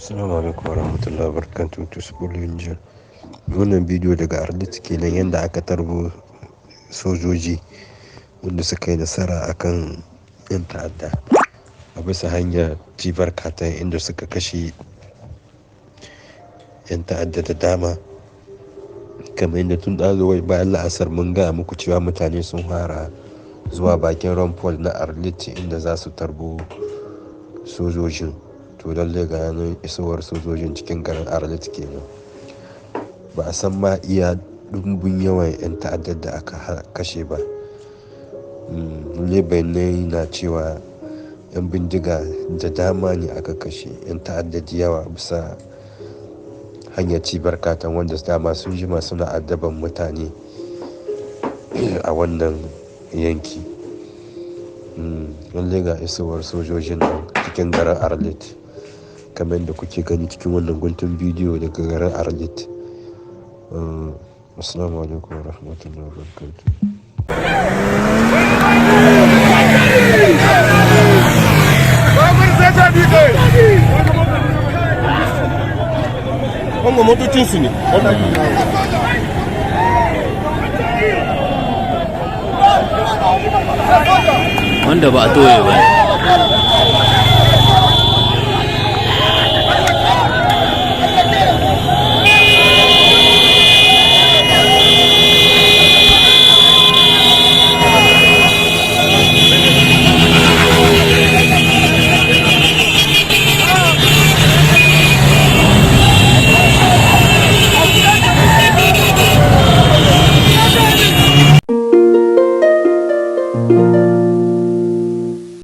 Assalamu alaikum warahmatullahi wabarakatuh. Tusbulin jin wannan bidiyo daga Arlit kenan yadda aka tarbo sojoji wanda suka yi nasara akan 'yan ta'adda a bisa hanyar jibar katan inda suka kashe 'yan ta'adda da dama, kamar yadda tun ɗazowai bayan la'asar mun gaya muku cewa mutane sun fara zuwa bakin rampol na Arlit inda za su tarbo sojojin. To lallai ga yanar isowar sojojin cikin garin Arlit kenan. Ba a san ma iya dumbin yawan 'yan ta'addar da aka kashe ba. Lallai bayanai na cewa 'yan bindiga da dama ne aka kashe, 'yan ta'addar da yawa bisa hanyar cibar katan wanda dama sun jima suna addaban mutane a wannan yanki. Lallai ga isowar sojojin nan cikin garin Arlit kamar da kuke gani cikin wannan guntun bidiyo daga garin Arlit. Assalamu alaikum warahmatullahi wabarakatuh. Wannan motocinsu ne. Wanda ba a toye ba.